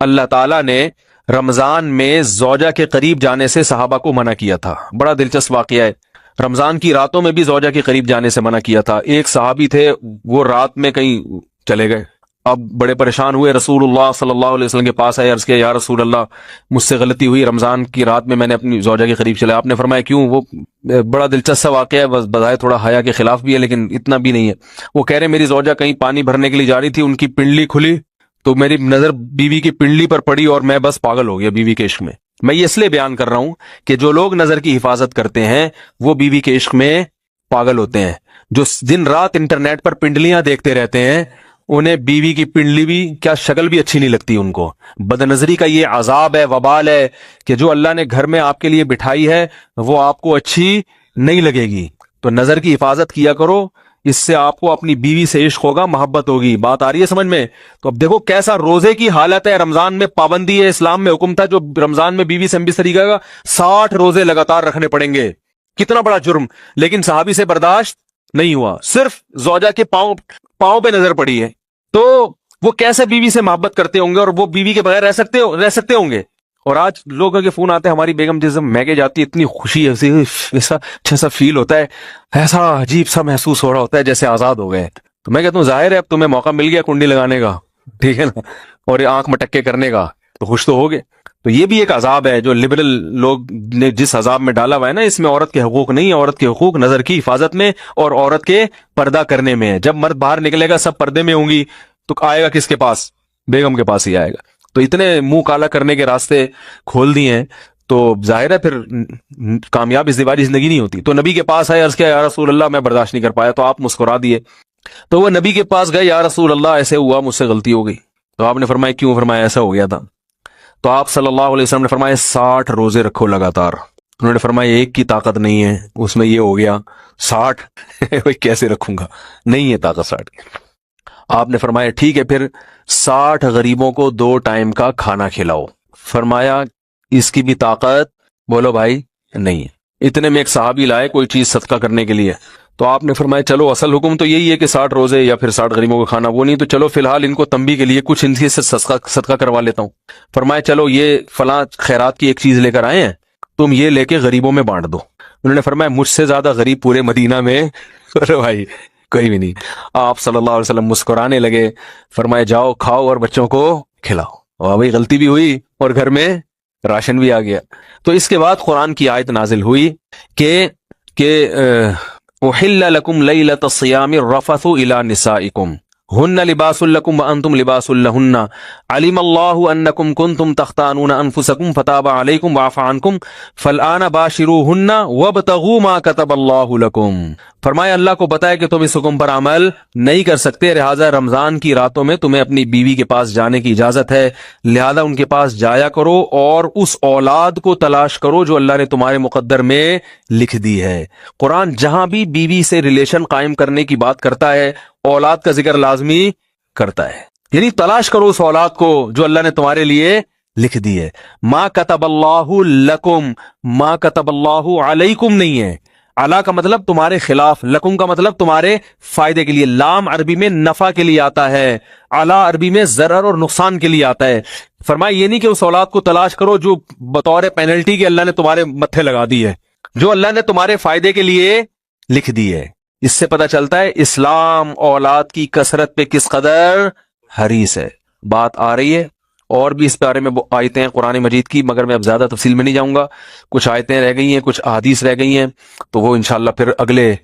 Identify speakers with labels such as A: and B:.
A: اللہ تعالیٰ نے رمضان میں زوجہ کے قریب جانے سے صحابہ کو منع کیا تھا. بڑا دلچسپ واقعہ ہے. رمضان کی راتوں میں بھی زوجہ کے قریب جانے سے منع کیا تھا. ایک صحابی تھے، وہ رات میں کہیں چلے گئے. اب بڑے پریشان ہوئے، رسول اللہ صلی اللہ علیہ وسلم کے پاس آئے، عرض کیا یا رسول اللہ مجھ سے غلطی ہوئی، رمضان کی رات میں نے اپنی زوجہ کے قریب چلا. آپ نے فرمایا کیوں؟ وہ بڑا دلچسپ واقعہ ہے، بس بظاہر تھوڑا حیا کے خلاف بھی ہے لیکن اتنا بھی نہیں ہے. وہ کہہ رہے میری زوجہ کہیں پانی بھرنے کے لیے جا رہی تھی، ان کی پنڈلی کھلی تو میری نظر بیوی کی پنڈلی پر پڑی اور میں بس پاگل ہو گیا بیوی کے عشق میں. میں یہ اس لیے بیان کر رہا ہوں کہ جو لوگ نظر کی حفاظت کرتے ہیں وہ بیوی کے عشق میں پاگل ہوتے ہیں. جو دن رات انٹرنیٹ پر پنڈلیاں دیکھتے رہتے ہیں انہیں بیوی کی پنڈلی بھی کیا شکل بھی اچھی نہیں لگتی ان کو. بد نظری کا یہ عذاب ہے، وبال ہے کہ جو اللہ نے گھر میں آپ کے لیے بٹھائی ہے وہ آپ کو اچھی نہیں لگے گی. تو نظر کی حفاظت کیا کرو، اس سے آپ کو اپنی بیوی سے عشق ہوگا، محبت ہوگی. بات آ رہی ہے سمجھ میں؟ تو اب دیکھو کیسا روزے کی حالت ہے. رمضان میں پابندی ہے، اسلام میں حکم تھا جو رمضان میں بیوی سے ہمبستری کرے گا 60 روزے لگاتار رکھنے پڑیں گے. کتنا بڑا جرم، لیکن صحابی سے برداشت نہیں ہوا. صرف زوجہ کے پاؤں پہ نظر پڑی ہے تو وہ کیسے بیوی سے محبت کرتے ہوں گے اور وہ بیوی کے بغیر رہ سکتے ہوں گے. اور آج لوگوں کے فون آتے ہیں، ہماری بیگم جس میگے جاتی ہے اتنی خوشی ہے، ایسا اچھا سا فیل ہوتا ہے، ایسا عجیب سا محسوس ہو رہا ہوتا ہے جیسے آزاد ہو گئے. تو میں کہتا ہوں ظاہر ہے اب تمہیں موقع مل گیا کنڈی لگانے کا، ٹھیک ہے نا، اور آنکھ مٹکے کرنے کا، تو خوش تو ہوگے. تو یہ بھی ایک عذاب ہے جو لبرل لوگ نے جس عذاب میں ڈالا ہوا ہے نا، اس میں عورت کے حقوق نہیں ہے. عورت کے حقوق نظر کی حفاظت میں اور عورت کے پردہ کرنے میں ہے. جب مرد باہر نکلے گا سب پردے میں ہوں گی تو آئے گا کس کے پاس؟ بیگم کے پاس ہی آئے گا. تو اتنے منہ کالا کرنے کے راستے کھول دیے ہیں تو ظاہر ہے پھر کامیاب ازدواجی زندگی نہیں ہوتی. تو نبی کے پاس آئے، عرض کیا یا رسول اللہ میں برداشت نہیں کر پایا. تو آپ مسکرا دیے. تو وہ نبی کے پاس گئے، یا رسول اللہ ایسے ہوا، مجھ سے غلطی ہو گئی. تو آپ نے فرمایا کیوں؟ فرمایا ایسا ہو گیا تھا. تو آپ صلی اللہ علیہ وسلم نے فرمایا 60 روزے رکھو لگاتار. انہوں نے فرمایا ایک کی طاقت نہیں ہے، اس میں یہ ہو گیا 60 کیسے رکھوں گا، نہیں ہے طاقت 60 کی. آپ نے فرمایا ٹھیک ہے پھر 60 غریبوں کو 2 ٹائم کا کھانا کھلاؤ. فرمایا اس کی بھی طاقت بولو بھائی نہیں ہے. اتنے میں ایک صحابی لائے کوئی چیز صدقہ کرنے کے لیے. تو آپ نے فرمایا چلو اصل حکم تو یہی ہے کہ 60 روزے یا پھر 60 غریبوں کو کھانا، وہ نہیں تو چلو فی الحال ان کو تنبیہ کے لیے کچھ ان سے صدقہ کروا لیتا ہوں. فرمایا چلو یہ فلاں خیرات کی ایک چیز لے کر آئے ہیں، تم یہ لے کے غریبوں میں بانٹ دو. انہوں نے فرمایا مجھ سے زیادہ غریب پورے مدینہ میں ارے بھائی کوئی بھی نہیں. آپ صلی اللہ علیہ وسلم مسکرانے لگے، فرمایا جاؤ کھاؤ اور بچوں کو کھلاؤ. اور بھائی غلطی بھی ہوئی اور گھر میں راشن بھی آ گیا. تو اس کے بعد قرآن کی آیت نازل ہوئی کہ احل لکم لیلۃ الصیام الرفث الی نسائکم ہن لباس لکم وانتم لباس لہن علم اللہ انکم کنتم تختانون انفسکم فتاب علیکم وعفى عنکم فالآن باشروہن وابتغوا ما کتب اللہ لکم. فرمایا اللہ کو بتایا کہ تم اس حکم پر عمل نہیں کر سکتے، لہٰذا رمضان کی راتوں میں تمہیں اپنی بیوی کے پاس جانے کی اجازت ہے، لہذا ان کے پاس جایا کرو اور اس اولاد کو تلاش کرو جو اللہ نے تمہارے مقدر میں لکھ دی ہے. قرآن جہاں بھی بیوی سے ریلیشن قائم کرنے کی بات کرتا ہے اولاد کا ذکر لازمی کرتا ہے، یعنی تلاش کرو اس اولاد کو جو اللہ نے تمہارے لیے لکھ دی ہے. ما کتب اللہ لکم، ما کتب اللہ علیکم نہیں ہے. علا کا مطلب تمہارے خلاف، لکم کا مطلب تمہارے فائدے کے لیے. لام عربی میں نفع کے لیے آتا ہے، علا عربی میں ضرر اور نقصان کے لیے آتا ہے. فرمایا یہ نہیں کہ اس اولاد کو تلاش کرو جو بطور پینلٹی کے اللہ نے تمہارے متھے لگا دی ہے، جو اللہ نے تمہارے فائدے کے لیے لکھ دی ہے. اس سے پتہ چلتا ہے اسلام اولاد کی کثرت پہ کس قدر حریص ہے. بات آ رہی ہے اور بھی اس بارے میں آیتیں ہیں قرآن مجید کی، مگر میں اب زیادہ تفصیل میں نہیں جاؤں گا. کچھ آیتیں رہ گئی ہیں، کچھ احادیث رہ گئی ہیں، تو وہ انشاءاللہ پھر اگلے